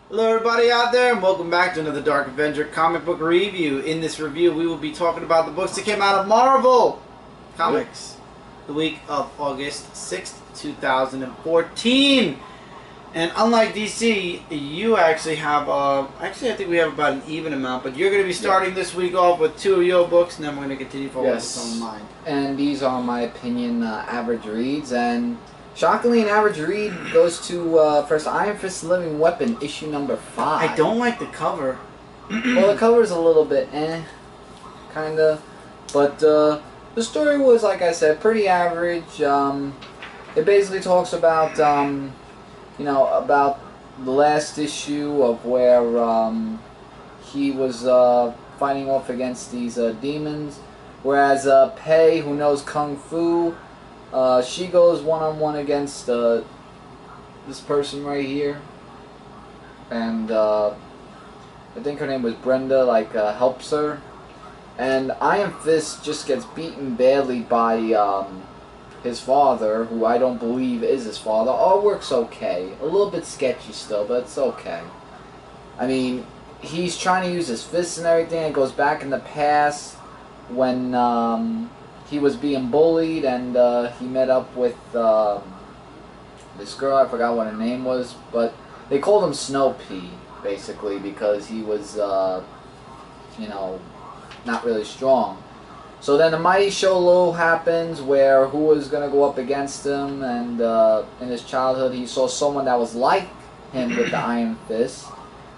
Hello everybody out there, and welcome back to another Dark Avenger Comic Book review. In this review we will be talking about the books that came out of Marvel Comics the week of August 6th, 2014. And unlike DC, you actually have, actually I think we have about an even amount, but you're going to be starting this week off with 2 of your books, and then we're going to continue forward with some of mine. And these are, in my opinion, average reads, and shockingly, an average read goes to first Iron Fist Living Weapon, issue number 5. I don't like the cover. Well, the cover's a little bit kinda, but the story was, like I said, pretty average. It basically talks about, about the last issue of where he was fighting off against these demons, whereas Pei, who knows Kung Fu, she goes one-on-one against this person right here, and I think her name was Brenda, helps her, and Iron Fist just gets beaten badly by his father, who I don't believe is his father. All works okay, a little bit sketchy still, but it's okay. I mean, he's trying to use his fists and everything. It goes back in the past when he was being bullied, and he met up with this girl. I forgot what her name was, but they called him Snow Pea, basically, because he was, not really strong. So then the Mighty Show Low happens, where who was going to go up against him, and in his childhood he saw someone that was like him with the Iron Fist,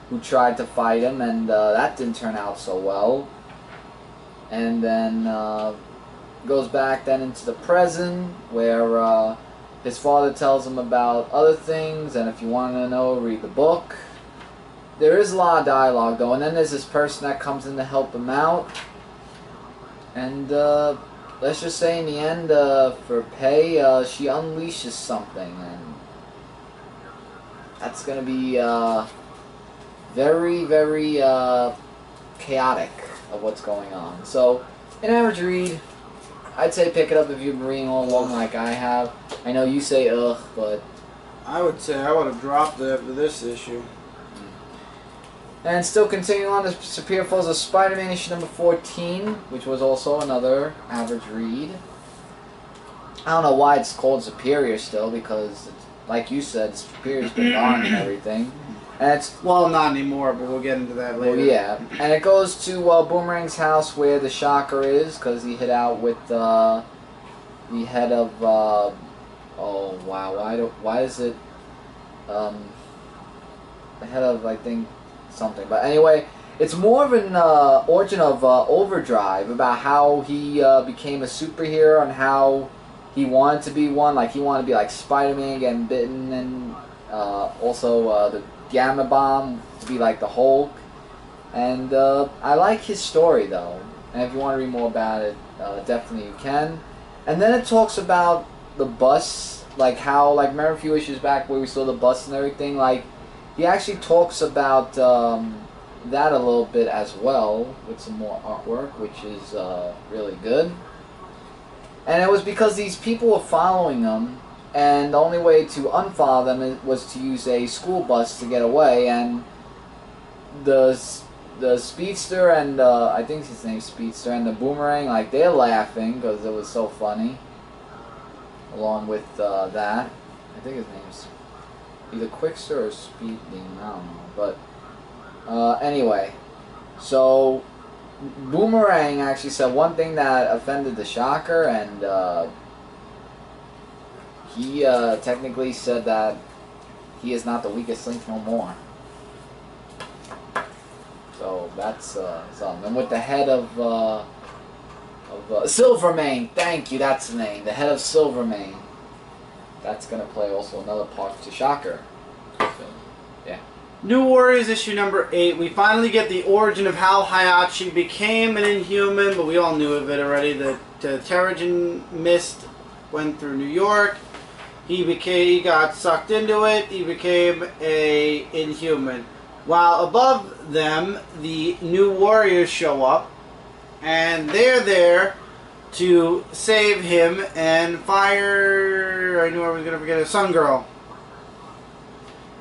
who tried to fight him, and that didn't turn out so well. And then goes back then into the present, where his father tells him about other things, and if you want to know, read the book. There is a lot of dialogue though, and then there's this person that comes in to help him out, and let's just say in the end, for Pei, she unleashes something, and that's gonna be very, very chaotic of what's going on. So, an average read, I'd say pick it up if you've been reading all along like I have. I know you say ugh, but I would say I would have dropped it after this issue. And still continuing on, the Superior Foes of SpiderMan issue number 14, which was also another average read. I don't know why it's called Superior still, because, it's, like you said, Superior's been gone and everything. And it's, well, not anymore, but we'll get into that later. Well, yeah. And it goes to Boomerang's house where the Shocker is, because he hid out with the head of, oh wow, why is it, the head of, I think, something. But anyway, it's more of an origin of Overdrive, about how he became a superhero and how he wanted to be one. Like, he wanted to be like Spider-Man, getting bitten, and also the Gamma Bomb to be like the Hulk. And I like his story though, and if you want to read more about it, definitely you can. And then it talks about the bus, like how, like, remember a few issues back where we saw the bus and everything, like, he actually talks about that a little bit as well, with some more artwork, which is really good. And it was because these people were following him, and the only way to unfollow them was to use a school bus to get away. And the Speedster and I think his name's Speedster, and the Boomerang, like, they're laughing because it was so funny. Along with that, I think his name's either Quickster or Speed Demon, I don't know. But anyway, so Boomerang actually said one thing that offended the Shocker, and he technically said that he is not the weakest link no more. So that's something. And with the head of Silvermane, thank you, that's the name. The head of Silvermane. That's going to play also another part to Shocker. So, yeah. New Warriors issue number 8. We finally get the origin of how Hayachi became an Inhuman, but we all knew of it already. The Terrigen Mist went through New York. He got sucked into it. He became a Inhuman. While above them, the New Warriors show up, and they're there to save him and fire, I knew I was going to forget it, Sun Girl.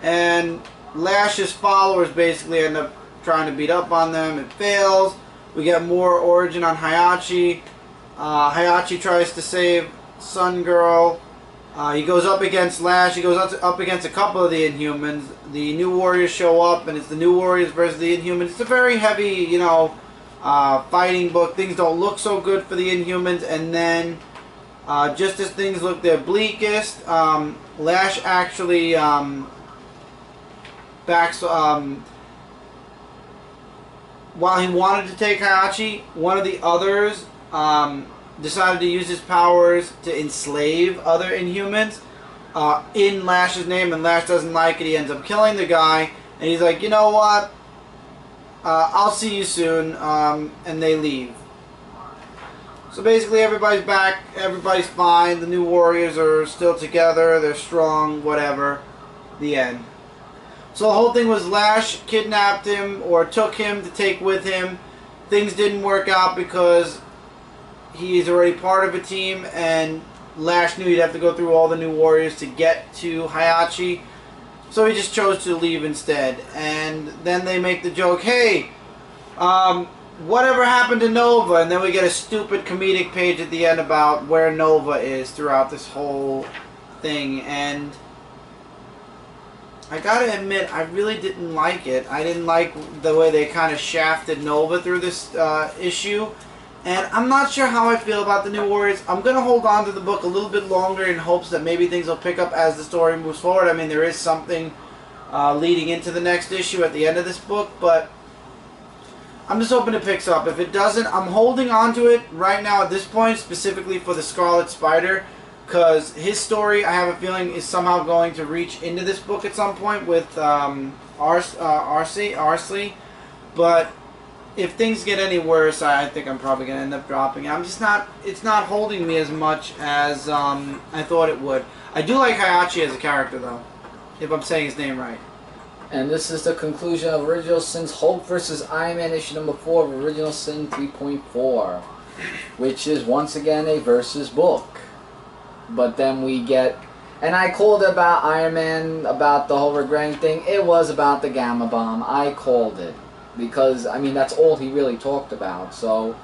And Lash's followers basically end up trying to beat up on them. It fails. We get more origin on Hayachi. Hayachi tries to save Sun Girl. He goes up against Lash. He goes up against a couple of the Inhumans. The New Warriors show up, and it's the New Warriors versus the Inhumans. It's a very heavy, you know, fighting book. Things don't look so good for the Inhumans, and then just as things look their bleakest, Lash actually backs. While he wanted to take Hayachi, one of the others decided to use his powers to enslave other Inhumans in Lash's name, and Lash doesn't like it. He ends up killing the guy, and he's like, you know what? I'll see you soon, and they leave. So basically everybody's back, everybody's fine, the New Warriors are still together, they're strong, whatever. The end. So the whole thing was Lash kidnapped him, or took him to take with him. Things didn't work out because he's already part of a team, and Lash knew he'd have to go through all the New Warriors to get to Hayachi. So he just chose to leave instead. And then they make the joke, hey, whatever happened to Nova? And then we get a stupid comedic page at the end about where Nova is throughout this whole thing. And I gotta admit, I really didn't like it. I didn't like the way they kind of shafted Nova through this issue. And I'm not sure how I feel about the New Warriors. I'm going to hold on to the book a little bit longer in hopes that maybe things will pick up as the story moves forward. I mean, there is something leading into the next issue at the end of this book, but I'm just hoping it picks up. If it doesn't, I'm holding on to it right now at this point, specifically for the Scarlet Spider, because his story, I have a feeling, is somehow going to reach into this book at some point with Arcee. But if things get any worse, I think I'm probably going to end up dropping it. I'm just not, it's not holding me as much as I thought it would. I do like Hayachi as a character, though, if I'm saying his name right. And this is the conclusion of Original Sin's Hulk vs. Iron Man issue number 4 of Original Sin 3.4, which is once again a versus book. But then we get, and I called it about Iron Man, about the whole regretting thing. It was about the Gamma Bomb. I called it. Because, I mean, that's all he really talked about. So,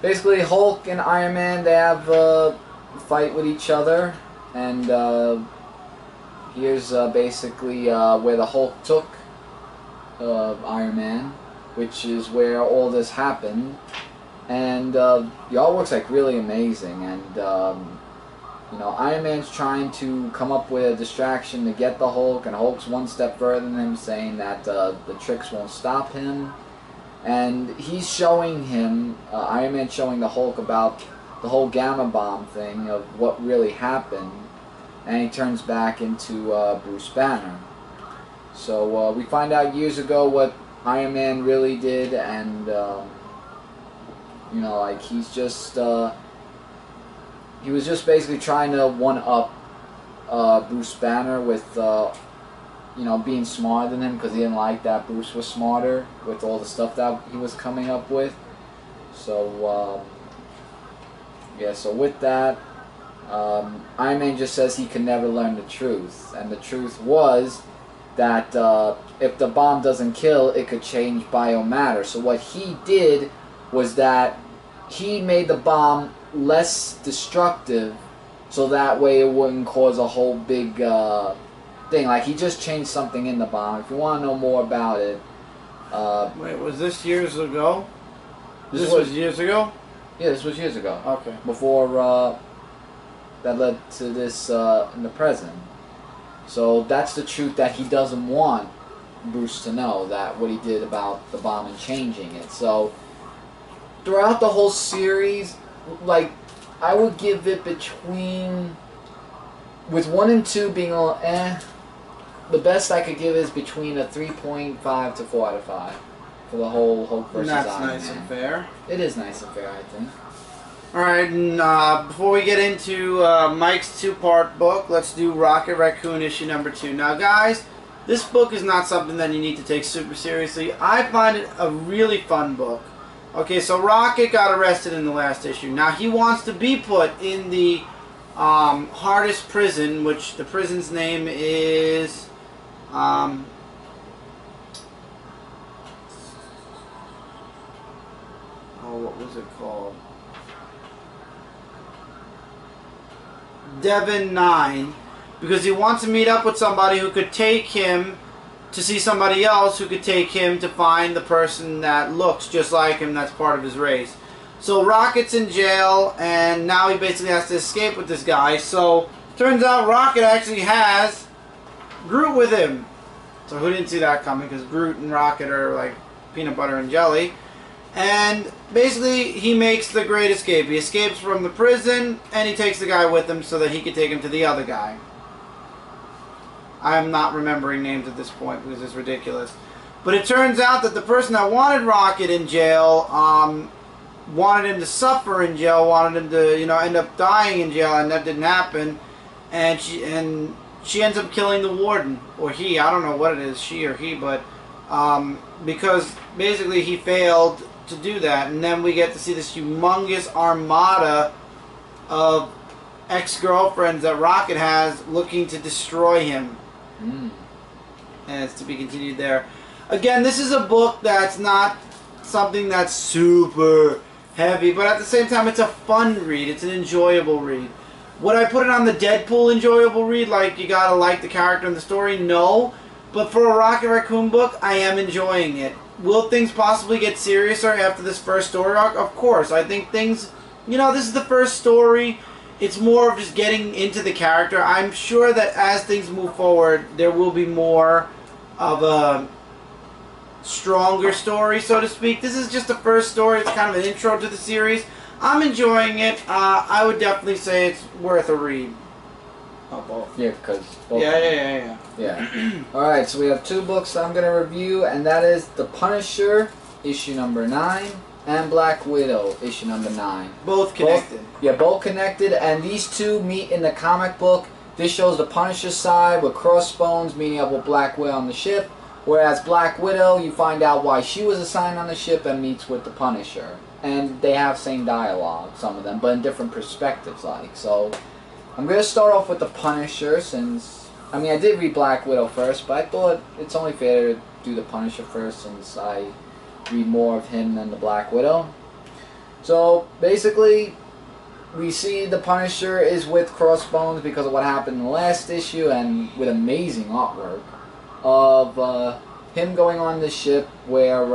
basically, Hulk and Iron Man, they have a fight with each other. And here's basically where the Hulk took Iron Man, which is where all this happened. And the artwork's like really amazing. And you know, Iron Man's trying to come up with a distraction to get the Hulk, and Hulk's one step further than him, saying that the tricks won't stop him. And he's showing him, Iron Man showing the Hulk about the whole Gamma Bomb thing, of what really happened, and he turns back into Bruce Banner. So we find out years ago what Iron Man really did, and you know, like, he's just he was just basically trying to one-up Bruce Banner with, you know, being smarter than him, because he didn't like that Bruce was smarter with all the stuff that he was coming up with. So, yeah, so with that, Iron Man just says he can never learn the truth. And the truth was that if the bomb doesn't kill, it could change biomatter. So what he did was that he made the bomb less destructive, so that way it wouldn't cause a whole big thing. Like, he just changed something in the bomb. If you want to know more about it, wait, was this years ago? This was years ago? Yeah, this was years ago. Okay. Before that led to this in the present. So that's the truth that he doesn't want Bruce to know, that what he did about the bomb and changing it. So throughout the whole series, like, I would give it between, with 1 and 2 being a little the best I could give is between a 3.5 to 4 out of 5 for the whole Hulk versus Iron Man. That's nice and fair. It is nice and fair, I think. Alright, and before we get into Mike's 2-part book, let's do Rocket Raccoon issue number 2. Now, guys, this book is not something that you need to take super seriously. I find it a really fun book. Okay, so Rocket got arrested in the last issue. Now, he wants to be put in the hardest prison, which the prison's name is what was it called? Devon 9, because he wants to meet up with somebody who could take him to see somebody else who could take him to find the person that looks just like him that's part of his race. So Rocket's in jail, and now he basically has to escape with this guy. So turns out Rocket actually has Groot with him. So who didn't see that coming, because Groot and Rocket are like peanut butter and jelly. And basically he makes the great escape. He escapes from the prison, and he takes the guy with him so that he can take him to the other guy. I'm not remembering names at this point because it's ridiculous. But it turns out that the person that wanted Rocket in jail wanted him to suffer in jail, wanted him to, end up dying in jail, and that didn't happen. And she ends up killing the warden, or he, I don't know what it is, she or he, but because basically he failed to do that. And then we get to see this humongous armada of ex-girlfriends that Rocket has looking to destroy him. And it's to be continued there. Again, this is a book that's not something that's super heavy, but at the same time it's a fun read. It's an enjoyable read. Would I put it on the Deadpool enjoyable read, like you gotta like the character and the story? No. But for a Rocket Raccoon book, I am enjoying it. Will things possibly get seriouser after this first story arc? Of course. I think things, this is the first story. It's more of just getting into the character. I'm sure that as things move forward, there will be more of a stronger story, so to speak. This is just the first story. It's kind of an intro to the series. I'm enjoying it. I would definitely say it's worth a read. Oh, both. Yeah, because both. Yeah. Alright, so we have two books that I'm going to review, and that is The Punisher, issue number 9, and Black Widow, issue number 9. Both connected. Both connected, and these two meet in the comic book. This shows the Punisher side with Crossbones meeting up with Black Widow on the ship, whereas Black Widow, you find out why she was assigned on the ship and meets with the Punisher. And they have same dialogue, some of them, but in different perspectives, like. So, I'm going to start off with the Punisher, since, I did read Black Widow first, but I thought it's only fair to do the Punisher first, since I read more of him than the Black Widow. So, basically, we see the Punisher is with Crossbones because of what happened in the last issue, and with amazing artwork of him going on the ship where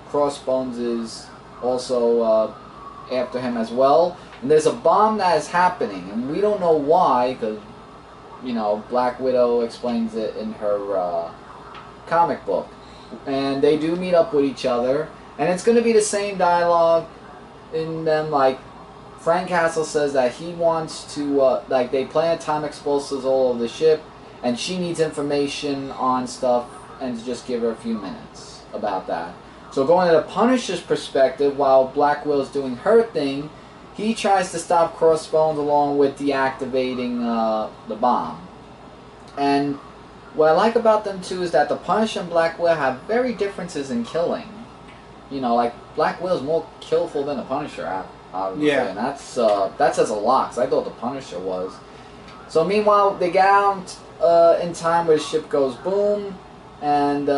Crossbones is also after him as well. And there's a bomb that is happening, and we don't know why, because, Black Widow explains it in her comic book. And they do meet up with each other, and it's going to be the same dialogue in them. Like, Frank Castle says that he wants to, they plant time explosives all over the ship, and she needs information on stuff, and to just give her a few minutes about that. So going to the Punisher's perspective, while Black Widow's doing her thing, he tries to stop Crossbones along with deactivating the bomb. And what I like about them too is that the Punisher and Black Widow have very differences in killing. Like Black Widow's more killful than the Punisher, obviously. Yeah. And that says a lot, 'cause I thought the Punisher was. So meanwhile, they get out in time where the ship goes boom, and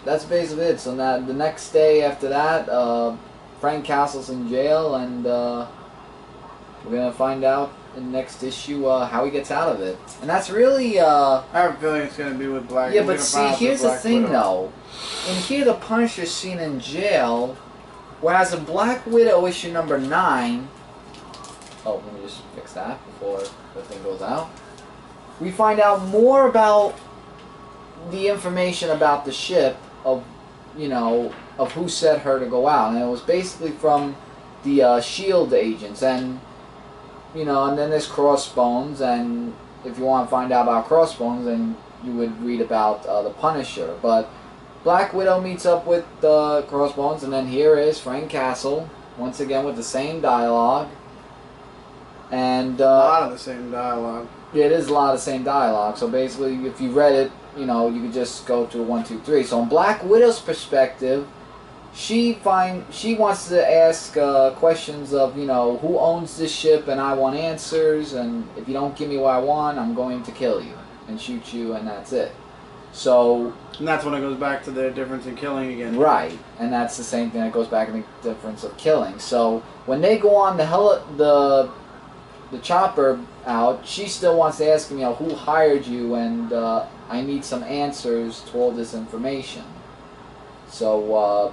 that's basically it. So now, the next day after that, Frank Castle's in jail, and we're going to find out in the next issue how he gets out of it. And that's really... I have a feeling it's going to be with Black Widow. Yeah, but see, here's the thing, though. In here, the Punisher's seen in jail, whereas in Black Widow issue number 9... Oh, let me just fix that before the thing goes out. We find out more about the information about the ship of, of who set her to go out. And it was basically from the S.H.I.E.L.D. agents. And, and then there's Crossbones. And if you want to find out about Crossbones, then you would read about the Punisher. But Black Widow meets up with Crossbones. And then here is Frank Castle, once again with the same dialogue. And a lot of the same dialogue. Yeah, it is a lot of the same dialogue. So basically, if you read it, you could just go through 1, 2, 3. So in Black Widow's perspective, she wants to ask questions of, who owns this ship, and I want answers, and if you don't give me what I want, I'm going to kill you and shoot you, and that's it. So And that's when it goes back to the difference in killing again. Right, and that's the same thing that goes back in the difference of killing. So when they go on the chopper out, she still wants to ask him, you know, who hired you, and I need some answers to all this information. So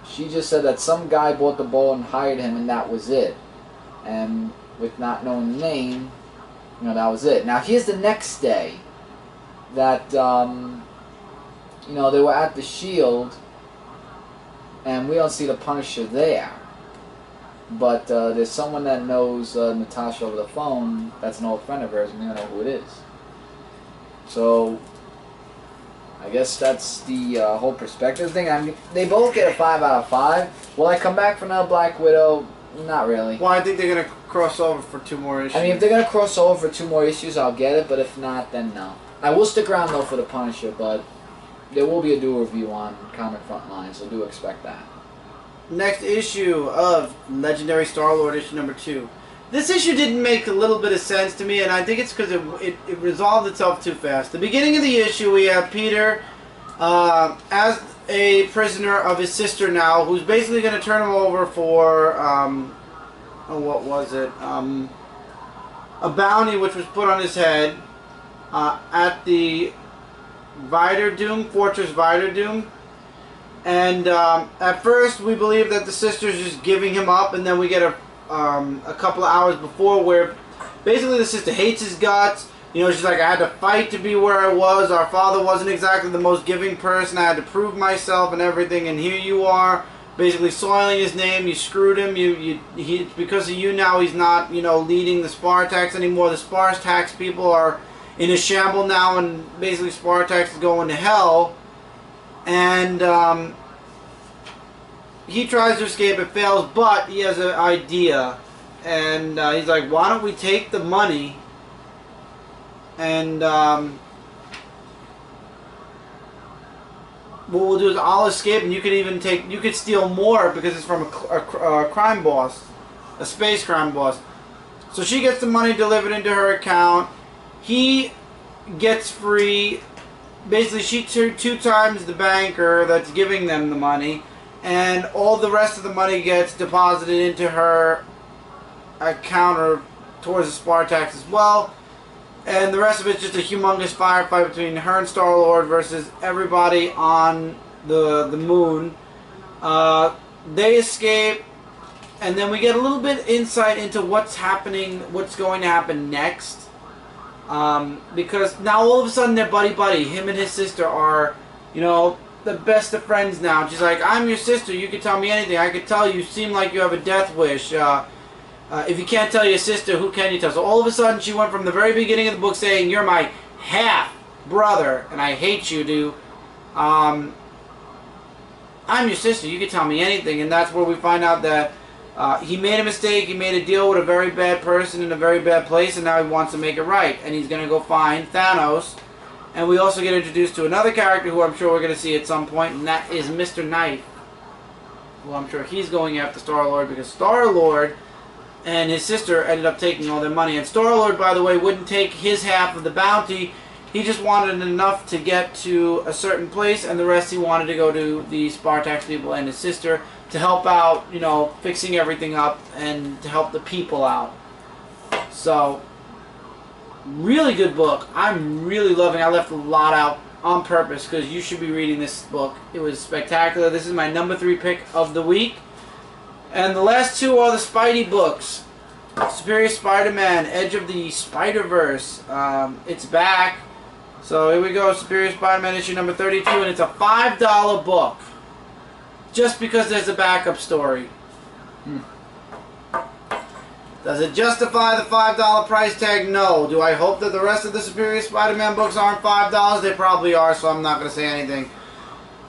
she just said that some guy bought the boat and hired him, and that was it. And with not knowing the name, you know, that was it. Now here's the next day that you know, they were at the Shield, and we don't see the Punisher there. But there's someone that knows Natasha over the phone. That's an old friend of hers, and we don't know who it is. So I guess that's the whole perspective thing. I mean, they both get a 5 out of 5. Will I come back for another Black Widow? Not really. Well, I think they're gonna cross over for 2 more issues. I mean, if they're gonna cross over for 2 more issues, I'll get it. But if not, then no. I will stick around though for the Punisher, but there will be a dual review on Comic Frontline, so do expect that. Next issue of Legendary Star-Lord, issue number 2. This issue didn't make a little bit of sense to me, and I think it's because it resolved itself too fast. The beginning of the issue, we have Peter as a prisoner of his sister now, who's basically going to turn him over for, what was it? A bounty which was put on his head at the Fortress Viderdoom. And at first we believe that the sister's just giving him up, and then we get a couple of hours before where basically the sister hates his guts. You know, she's like, I had to fight to be where I was. Our father wasn't exactly the most giving person. I had to prove myself and everything, and here you are, basically soiling his name. You screwed him. Because of you now, he's not, you know, leading the Spartax anymore. The Spartax people are in a shamble now, and basically Spartax is going to hell. And he tries to escape, it fails, but he has an idea. And he's like, why don't we take the money and what we'll do is I'll escape, and you could steal more because it's from a crime boss, a space crime boss. So she gets the money delivered into her account. He gets free. Basically, she two times the banker that's giving them the money, and all the rest of the money gets deposited into her account or towards the Spartax as well. And the rest of it's just a humongous firefight between her and Star-Lord versus everybody on the moon. They escape, and then we get a little bit insight into what's going to happen next. Because now all of a sudden they're buddy-buddy. Him and his sister are, you know, the best of friends now. She's like, I'm your sister, you can tell me anything. I could tell you seem like you have a death wish. If you can't tell your sister, who can you tell? So all of a sudden she went from the very beginning of the book saying, you're my half-brother, and I hate you, to, I'm your sister, you can tell me anything. And that's where we find out that he made a mistake, he made a deal with a very bad person in a very bad place, and now he wants to make it right. And he's going to go find Thanos. And we also get introduced to another character who I'm sure we're going to see at some point, and that is Mr. Knife. Well, I'm sure he's going after Star-Lord, because Star-Lord and his sister ended up taking all their money. And Star-Lord, by the way, wouldn't take his half of the bounty. He just wanted enough to get to a certain place, and the rest he wanted to go to the Spartax people and his sister to help out, you know, fixing everything up and to help the people out. So, really good book. I'm really loving it. I left a lot out on purpose because you should be reading this book. It was spectacular. This is my number 3 pick of the week. And the last 2 are the Spidey books. Superior Spider-Man, Edge of the Spider-Verse. It's back. So here we go, Superior Spider-Man issue number 32, and it's a $5 book. Just because there's a backup story. Does it justify the $5 price tag? No. Do I hope that the rest of the Superior Spider-Man books aren't $5? They probably are, so I'm not going to say anything.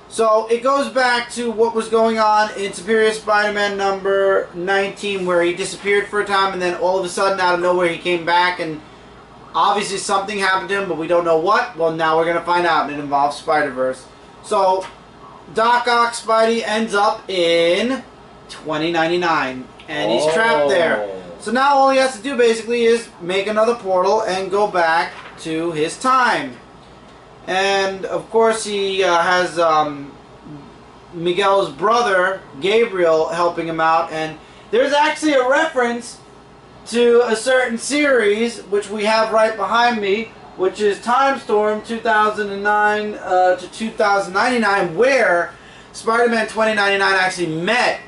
So it goes back to what was going on in Superior Spider-Man number 19, where he disappeared for a time, and then all of a sudden, out of nowhere, he came back, and obviously something happened to him, but we don't know what. Well, now we're going to find out, and it involves Spider-Verse. So Doc Ock Spidey ends up in 2099, and he's trapped there. So now all he has to do basically is make another portal and go back to his time. And of course he has Miguel's brother Gabriel helping him out, and there's actually a reference to a certain series which we have right behind me, which is Time Storm 2009 to 2099, where Spider-Man 2099 actually met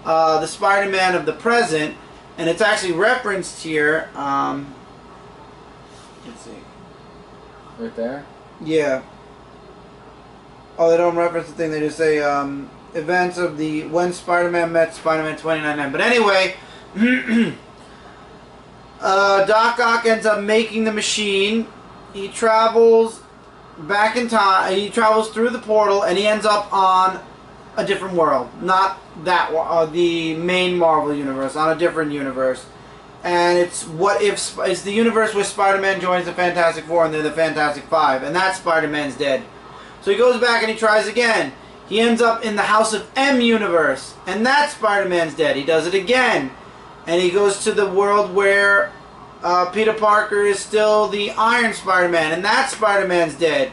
the Spider-Man of the present, and it's actually referenced here. Let's see. Right there? Yeah. Oh, they don't reference the thing. They just say events of the when Spider-Man met Spider-Man 2099. But anyway, Doc Ock ends up making the machine. He travels back in time. He travels through the portal, and he ends up on a different world. Not that the main Marvel universe, on a different universe. And it's it's the universe where Spider-Man joins the Fantastic Four, and they're the Fantastic Five, and that Spider-Man's dead. So he goes back and he tries again. He ends up in the House of M universe, and that Spider-Man's dead. He does it again, and he goes to the world where Peter Parker is still the Iron Spider-Man, and that Spider-Man's dead.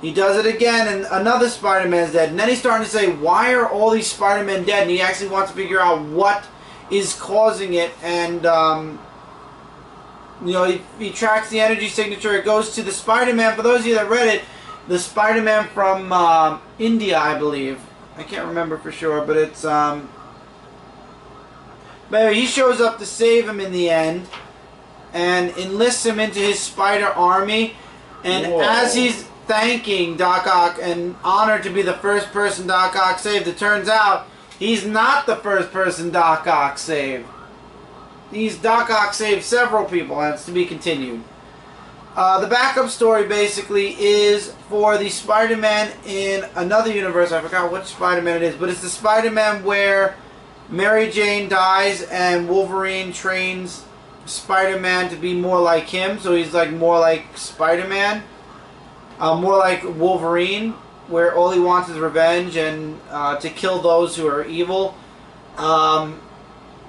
He does it again, and another Spider-Man's dead. And then he's starting to say, why are all these Spider-Men dead? And he actually wants to figure out what is causing it. And, you know, he tracks the energy signature. It goes to the Spider-Man. For those of you that read it, the Spider-Man from India, I believe. I can't remember for sure, but it's... But anyway, he shows up to save him in the end, and enlists him into his spider army. And Whoa. as he's thanking Doc Ock and honored to be the first person Doc Ock saved, it turns out he's not the first person Doc Ock saved. Doc Ock saved several people, and it's to be continued. The backup story basically is for the Spider-Man in another universe. I forgot which Spider-Man it is, but it's the Spider-Man where Mary Jane dies and Wolverine trains Spider-Man to be more like him, so he's like more like Spider-Man, more like Wolverine, where all he wants is revenge and to kill those who are evil.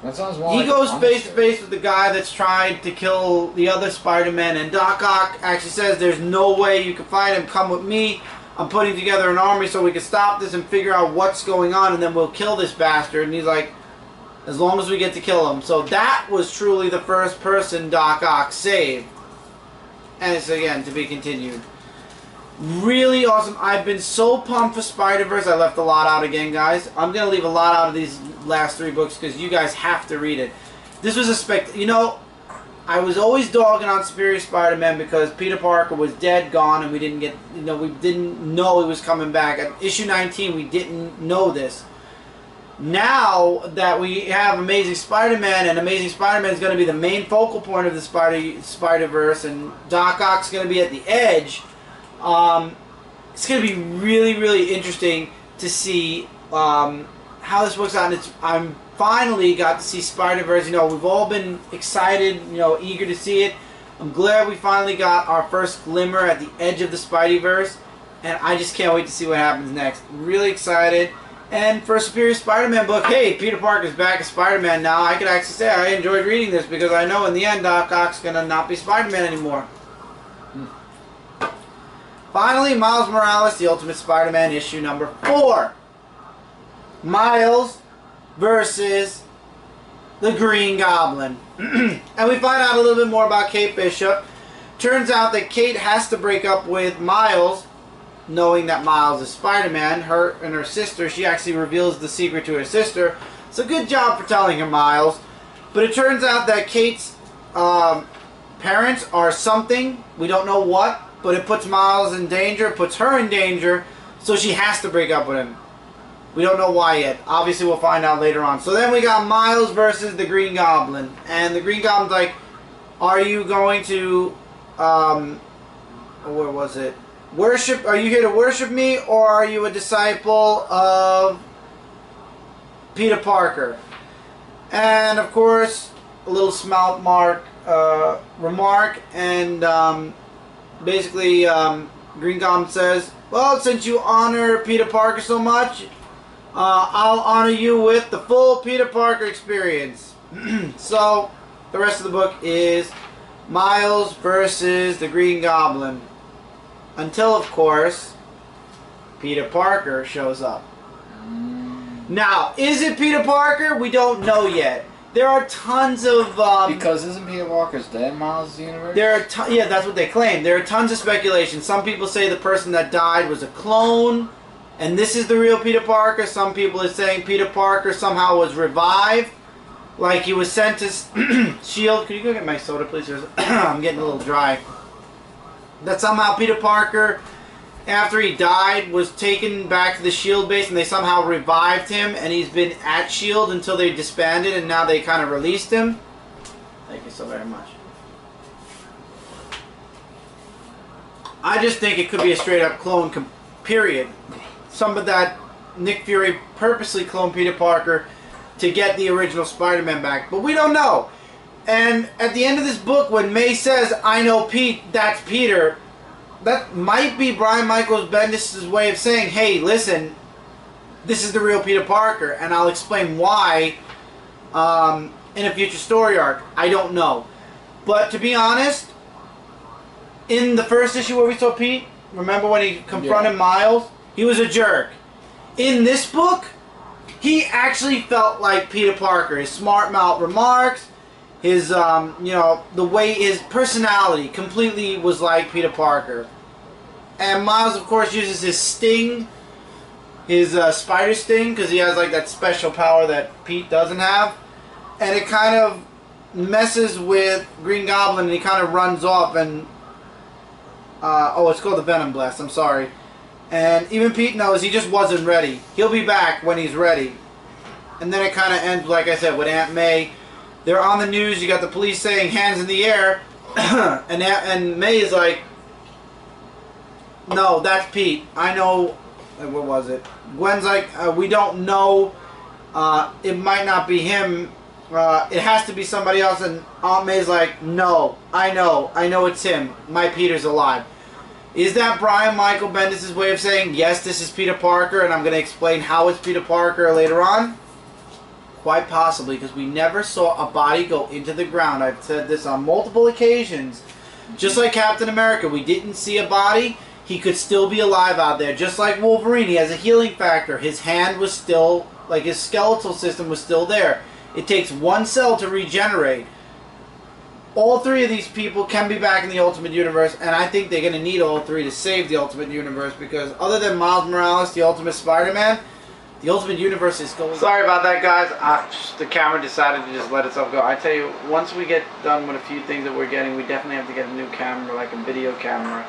That sounds more He like goes a face to comic face with the guy that's trying to kill the other Spider-Man, and Doc Ock actually says, there's no way you can fight him, come with me. I'm putting together an army so we can stop this and figure out what's going on, and then we'll kill this bastard. And he's like, as long as we get to kill him. So that was truly the first person Doc Ock saved. And it's, again, to be continued. Really awesome. I've been so pumped for Spider-Verse. I left a lot out again, guys. I'm going to leave a lot out of these last three books because you guys have to read it. This was a you know, I was always dogging on Superior Spider-Man because Peter Parker was dead, gone, and we didn't get, you know, we didn't know he was coming back. At issue 19, we didn't know this. Now that we have Amazing Spider-Man, and Amazing Spider-Man is going to be the main focal point of the Spider-Verse, and Doc Ock's going to be at the edge, it's going to be really, really interesting to see how this works out. And I'm finally got to see Spider-Verse. You know, we've all been excited, you know, eager to see it. I'm glad we finally got our first glimmer at the edge of the Spideyverse, and I just can't wait to see what happens next. Really excited. And for a Superior Spider-Man book, hey, Peter Parker's back as Spider-Man now. I could actually say I enjoyed reading this because I know in the end Doc Ock's going to not be Spider-Man anymore. Finally, Miles Morales, The Ultimate Spider-Man, issue number 4. Miles versus the Green Goblin. And we find out a little bit more about Kate Bishop. Turns out that Kate has to break up with Miles, knowing that Miles is Spider-Man. Her and her sister, she actually reveals the secret to her sister. So good job for telling her, Miles. But it turns out that Kate's parents are something. We don't know what, but it puts Miles in danger, puts her in danger, so she has to break up with him. We don't know why yet. Obviously, we'll find out later on. So then we got Miles versus the Green Goblin. And the Green Goblin's like, are you going to, where was it? Are you here to worship me, or are you a disciple of Peter Parker? And of course, a little smart remark, and basically Green Goblin says, well, since you honor Peter Parker so much, I'll honor you with the full Peter Parker experience. So the rest of the book is Miles versus the Green Goblin. Until, of course, Peter Parker shows up. Now, is it Peter Parker? We don't know yet. There are tons of... because isn't Peter Parker's dead in Miles' universe? There are yeah, that's what they claim. There are tons of speculation. Some people say the person that died was a clone, and this is the real Peter Parker. Some people are saying Peter Parker somehow was revived, like he was sent to S.H.I.E.L.D. Could you go get my soda, please? I'm getting a little dry. That somehow Peter Parker, after he died, was taken back to the S.H.I.E.L.D. base, and they somehow revived him, and he's been at S.H.I.E.L.D. until they disbanded, and now they kind of released him. Thank you so very much. I just think it could be a straight-up clone, period. Some of that Nick Fury purposely cloned Peter Parker to get the original Spider-Man back, but we don't know. And at the end of this book, when May says, "I know Pete, that's Peter," that might be Brian Michael Bendis' way of saying, hey, listen, this is the real Peter Parker, and I'll explain why in a future story arc. I don't know. But to be honest, in the first issue where we saw Pete, remember when he confronted Miles? He was a jerk. In this book, he actually felt like Peter Parker. His smart mouth remarks, his, you know, the way his personality completely was like Peter Parker. And Miles, of course, uses his sting, his spider sting, because he has like that special power that Pete doesn't have. And it kind of messes with Green Goblin, and he kind of runs off and... oh, it's called the Venom Blast, I'm sorry. And even Pete knows he just wasn't ready. He'll be back when he's ready. And then it kind of ends, like I said, with Aunt May. They're on the news, you got the police saying, hands in the air. and May is like, no, that's Pete. I know, what was it? Gwen's like, we don't know. It might not be him. It has to be somebody else. And Aunt May's like, no, I know it's him. My Peter's alive. Is that Brian Michael Bendis' way of saying, yes, this is Peter Parker, and I'm going to explain how it's Peter Parker later on? Quite possibly, because we never saw a body go into the ground. I've said this on multiple occasions. Just like Captain America, we didn't see a body. He could still be alive out there. Just like Wolverine, he has a healing factor. His hand was still, like his skeletal system was still there. It takes one cell to regenerate. All three of these people can be back in the Ultimate Universe, and I think they're going to need all three to save the Ultimate Universe, because other than Miles Morales, the Ultimate Spider-Man, the Ultimate Universe is going... Sorry about that, guys. The camera decided to just let itself go. I tell you, once we get done with a few things that we're getting, we definitely have to get a new camera, like a video camera,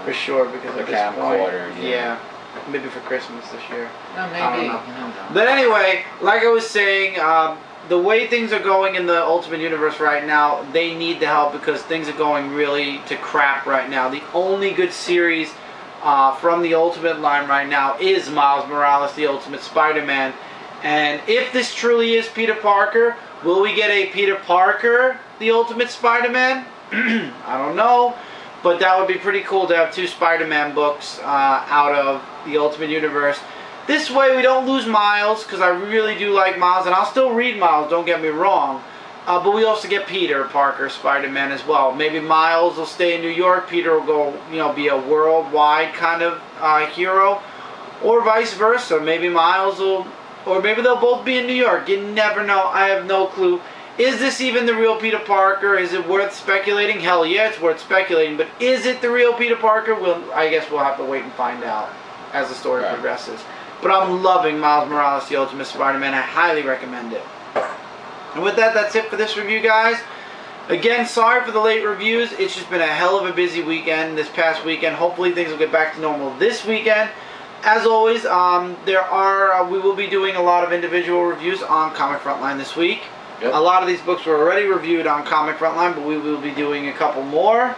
for sure, because at this point... Yeah. Maybe for Christmas this year. No, maybe. I don't know. But anyway, like I was saying, the way things are going in the Ultimate Universe right now, they need the help because things are going really to crap right now. The only good series from the Ultimate line right now is Miles Morales, the Ultimate Spider-Man. And if this truly is Peter Parker, will we get a Peter Parker, the Ultimate Spider-Man? I don't know. But that would be pretty cool to have two Spider-Man books out of the Ultimate Universe. This way we don't lose Miles, because I really do like Miles, and I'll still read Miles, don't get me wrong. But we also get Peter Parker, Spider-Man as well. Maybe Miles will stay in New York, Peter will go, you know, be a worldwide kind of hero. Or vice versa. Maybe Miles will, or maybe they'll both be in New York. You never know. I have no clue. Is this even the real Peter Parker? Is it worth speculating? Hell yeah, it's worth speculating. But is it the real Peter Parker? I guess we'll have to wait and find out as the story progresses. But I'm loving Miles Morales, the Ultimate Spider-Man. I highly recommend it. And with that, that's it for this review, guys. Again, sorry for the late reviews. It's just been a hell of a busy weekend this past weekend. Hopefully things will get back to normal this weekend. As always, we will be doing a lot of individual reviews on Comic Frontline this week. Yep. A lot of these books were already reviewed on Comic Frontline, but we will be doing a couple more.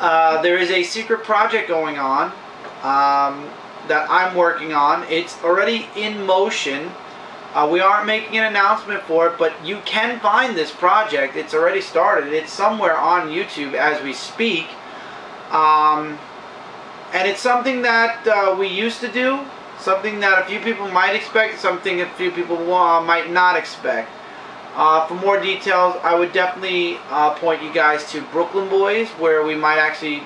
There is a secret project going on that I'm working on. It's already in motion. We aren't making an announcement for it, but you can find this project. It's already started. It's somewhere on YouTube as we speak. And it's something that we used to do, something that a few people might expect, something a few people might not expect. For more details, I would definitely point you guys to Brooklyn Boys, where we might actually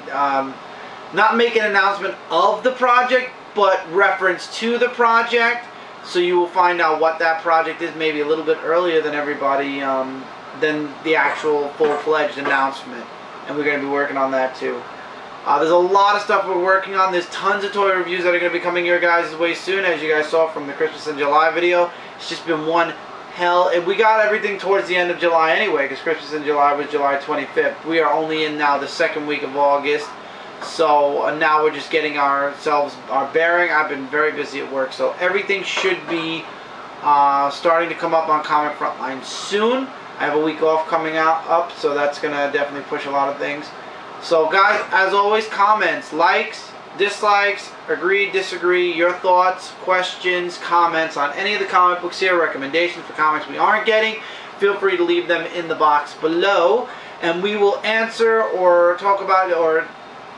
not make an announcement of the project, but reference to the project. So you will find out what that project is maybe a little bit earlier than everybody, than the actual full-fledged announcement. And we're going to be working on that too. There's a lot of stuff we're working on. There's tons of toy reviews that are going to be coming your guys' way soon, as you guys saw from the Christmas in July video. It's just been one hell. We got everything towards the end of July anyway, because Christmas in July was July 25th. We are only in now the second week of August. So now we're just getting ourselves our bearing. I've been very busy at work, so everything should be starting to come up on Comic Frontline soon. I have a week off coming up, so that's going to definitely push a lot of things. So guys, as always, comments, likes, dislikes, agree, disagree, your thoughts, questions, comments on any of the comic books here, recommendations for comics we aren't getting, feel free to leave them in the box below, and we will answer or talk about it,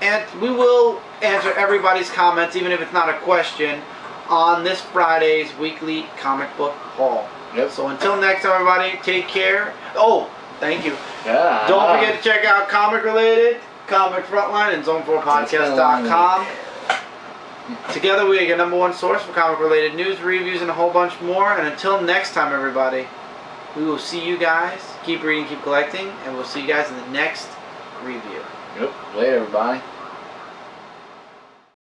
and we will answer everybody's comments, even if it's not a question, on this Friday's weekly comic book haul. Yep. So until next time, everybody, take care. Oh, thank you. Yeah. Don't forget to check out Comic Related, Comic Frontline, and Zone4Podcast.com. Together we are your #1 source for comic related news, reviews, and a whole bunch more. And until next time, everybody, we will see you guys. Keep reading, keep collecting, and we'll see you guys in the next review. Yep. Later, everybody.